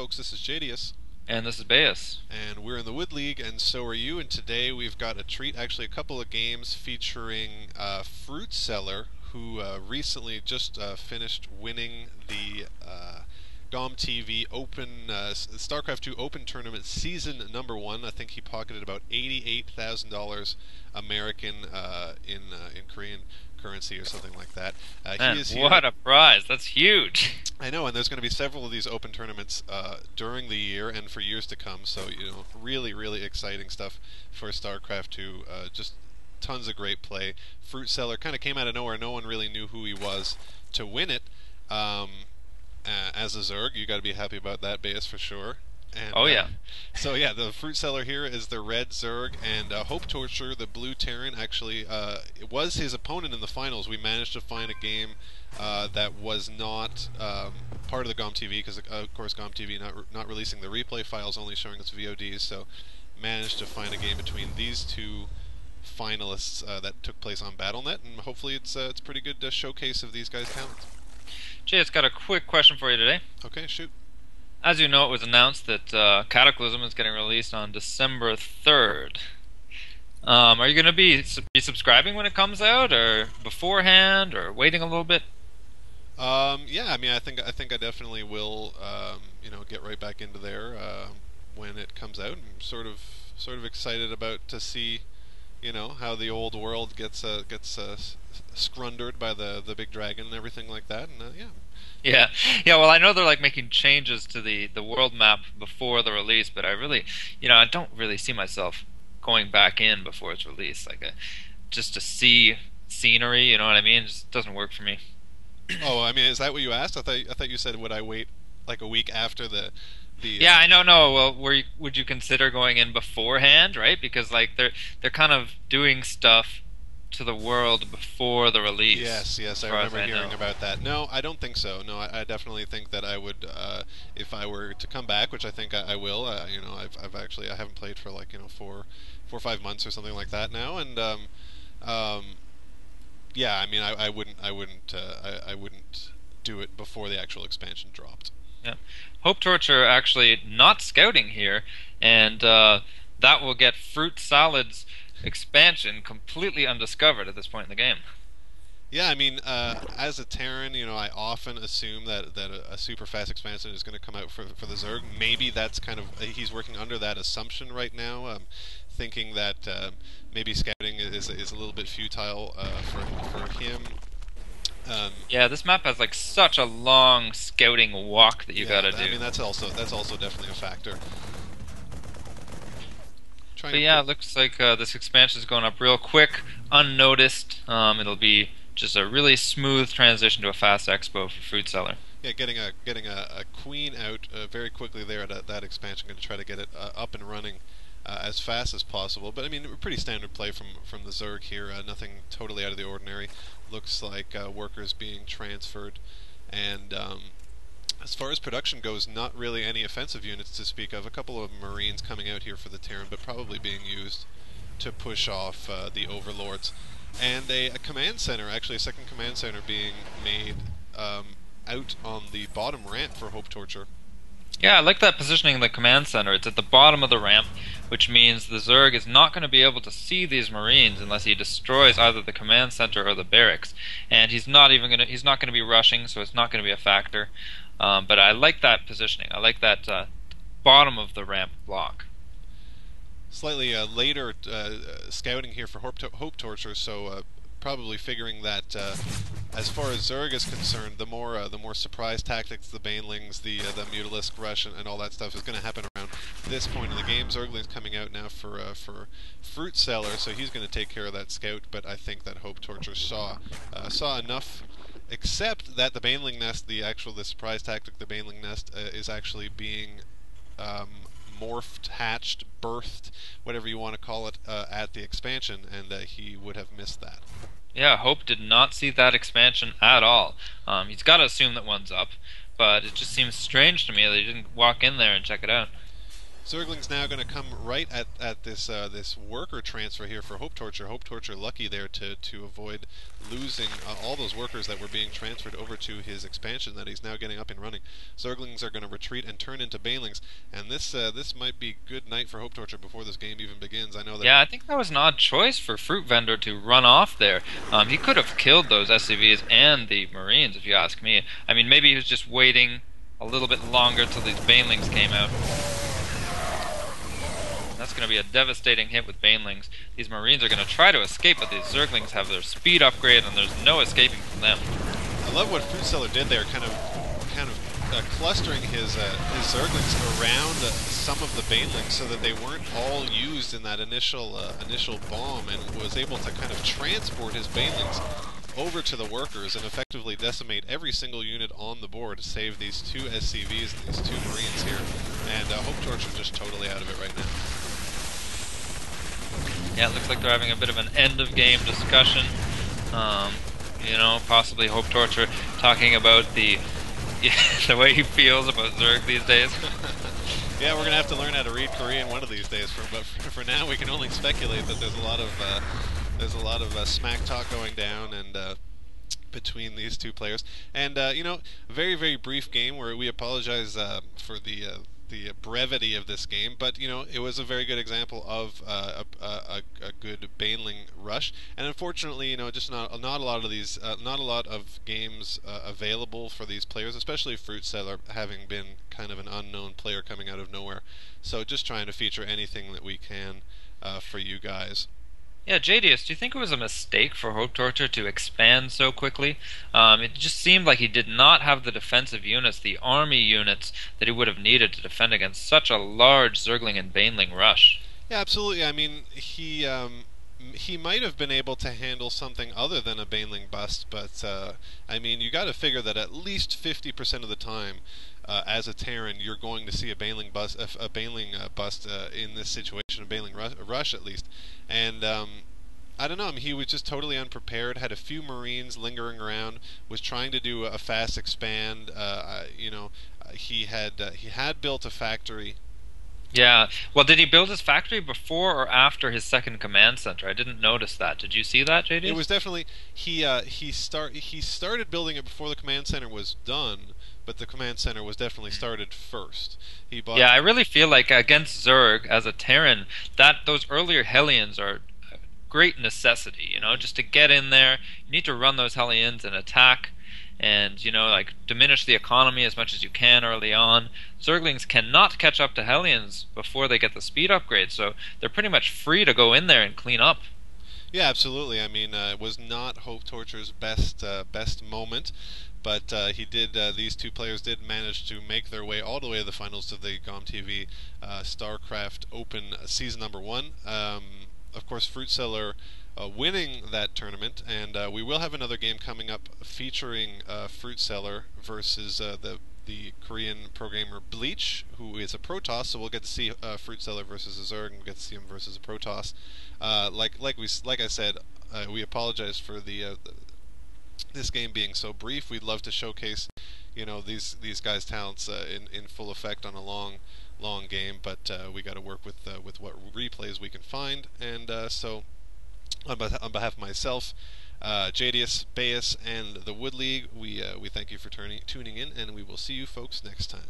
folks. This is Jadius. And this is Baeus. And we're in the Wood League, and so are you. And today we've got a treat, actually a couple of games featuring Fruitseller, who recently just finished winning the GOMtv Open StarCraft 2 Open Tournament Season number 1. I think he pocketed about $88,000 American in Korean currency or something like that. Man, he is here. what a prize! That's huge. I know, and there's going to be several of these open tournaments during the year and for years to come. So really, really exciting stuff for StarCraft 2. Just tons of great play. Fruitseller kind of came out of nowhere. No one really knew who he was to win it. As a Zerg, you got to be happy about that, Baeus, for sure. And, oh yeah. So yeah, the Fruitseller here is the red Zerg, and HopeTorture, the blue Terran, actually it was his opponent in the finals. We managed to find a game that was not part of the GOMtv, because of course GOMtv not releasing the replay files, only showing us VODs. So managed to find a game between these two finalists that took place on Battle.net, and hopefully it's a pretty good showcase of these guys' talent. Jay, it's got a quick question for you today. Okay, shoot. As you know, it was announced that Cataclysm is getting released on December 3rd. Are you going to be subscribing when it comes out, or beforehand, or waiting a little bit? Yeah, I mean, I think I definitely will, get right back into there when it comes out. I'm sort of excited about to see, how the old world gets scrundered by the big dragon and everything like that, and yeah. Yeah. Well, I know they're making changes to the world map before the release, but I really, I don't really see myself going back in before it's released. Just to see scenery, you know what I mean? It just doesn't work for me. Oh, I mean, is that what you asked? I thought you said, would I wait like a week after the Yeah, I know. No, well, would you consider going in beforehand, right? Because they're kind of doing stuff to the world before the release. Yes, I remember hearing about that. No, I don't think so. No, I definitely think that I would, if I were to come back, which I think I will. I've actually I haven't played for 4 or 5 months or something like that now, and yeah, I mean, I wouldn't do it before the actual expansion dropped. Yeah, HopeTorture actually not scouting here, and that will get Fruit Salad's expansion completely undiscovered at this point in the game. Yeah, I mean, as a Terran, I often assume that a super fast expansion is going to come out for the Zerg. Maybe that's kind of he's working under that assumption right now, thinking that maybe scouting is a little bit futile for him. Yeah, this map has such a long scouting walk that you gotta do. I mean, that's also definitely a factor. But yeah, it looks like this expansion is going up real quick, unnoticed. It'll be just a really smooth transition to a fast expo for Fruitseller. Yeah, getting a queen out very quickly there at that expansion. Going to try to get it up and running as fast as possible. But I mean, pretty standard play from the Zerg here. Nothing totally out of the ordinary. Looks like workers being transferred, and as far as production goes, not really any offensive units to speak of. A couple of Marines coming out here for the Terran, but probably being used to push off the Overlords. And a command center, actually a second command center being made out on the bottom ramp for HopeTorture. Yeah, I like that positioning of the command center. It's at the bottom of the ramp, which means the Zerg is not going to be able to see these Marines unless he destroys either the command center or the barracks. And he's not going to be rushing, so it's not going to be a factor. But I like that positioning. I like that bottom of the ramp block. Slightly later scouting here for HopeTorture, so probably figuring that as far as Zerg is concerned, the more surprise tactics, the Banelings, the Mutalisk rush, and all that stuff is going to happen around this point in the game. Zergling's coming out now for Fruitseller, so he's going to take care of that scout. But I think that HopeTorture saw enough. Except that the Baneling Nest, the surprise tactic, the Baneling Nest, is actually being morphed, hatched, birthed, whatever you want to call it, at the expansion, and he would have missed that. Yeah, Hope did not see that expansion at all. He's got to assume that one's up, but it just seems strange to me that he didn't walk in there and check it out. Zergling's now going to come right at this worker transfer here for HopeTorture. HopeTorture lucky there to avoid losing all those workers that were being transferred over to his expansion that he's now getting up and running. Zerglings are going to retreat and turn into banelings, and this might be good night for HopeTorture before this game even begins. I know that. Yeah, I think that was an odd choice for Fruit Vendor to run off there. He could have killed those SCVs and the Marines, if you ask me. I mean, maybe he was just waiting a little bit longer till these banelings came out. That's going to be a devastating hit with banelings. These Marines are going to try to escape, but these Zerglings have their speed upgrade, and there's no escaping from them. I love what Fruitdealer did there, kind of clustering his Zerglings around some of the banelings so that they weren't all used in that initial bomb, and was able to kind of transport his banelings over to the workers and effectively decimate every single unit on the board to save these two SCVs and these two Marines here. And HopeTorture just totally out of it right now. Yeah, it looks like they're having a bit of an end-of-game discussion. You know, possibly HopeTorture talking about the way he feels about Zerg these days. Yeah, we're going to have to learn how to read Korean one of these days. But for now, we can only speculate that there's a lot of smack talk going down and between these two players. And you know, very, very brief game where we apologize for the brevity of this game, but you know, it was a very good example of a good baneling rush. And unfortunately, you know, just not a lot of these, not a lot of games available for these players, especially Fruitdealer having been kind of an unknown player coming out of nowhere. So just trying to feature anything that we can for you guys. Yeah, JDS, do you think it was a mistake for HopeTorture to expand so quickly? It just seemed like he did not have the defensive units, the army units, that he would have needed to defend against such a large Zergling and Baneling rush. Yeah, absolutely. I mean, he might have been able to handle something other than a Baneling bust, but I mean, you got to figure that at least 50% of the time, as a Terran, you're going to see a Baneling bust, in this situation, a Baneling rush at least. And I don't know. I mean, he was just totally unprepared. Had a few Marines lingering around. Was trying to do a fast expand. You know, he had built a factory. Yeah. Well, did he build his factory before or after his second command center? I didn't notice that. Did you see that, JD? It was definitely he started building it before the command center was done, but the command center was definitely started first. He bought. Yeah, I really feel like against Zerg as a Terran, that those earlier Hellions are a great necessity. You know, just to get in there, you need to run those Hellions and attack, and you know, like diminish the economy as much as you can early on. Zerglings cannot catch up to Hellions before they get the speed upgrade, so they're pretty much free to go in there and clean up. Yeah, absolutely. I mean, it was not HopeTorture's best moment, but he did. These two players did manage to make their way all the way to the finals of the GOMtv StarCraft Open Season Number 1. Of course, Fruitdealer winning that tournament, and we will have another game coming up featuring Fruitdealer versus the Korean programmer Bleach, who is a Protoss. So we'll get to see Fruitdealer versus a Zerg, and we'll get to see him versus a Protoss. Like I said, we apologize for this game being so brief. We'd love to showcase, you know, these guys' talents in full effect on a long game, but we got to work with what replays we can find. And so, on behalf of myself, JDS, Bayes, and the Wood League, we thank you for tuning in, and we will see you folks next time.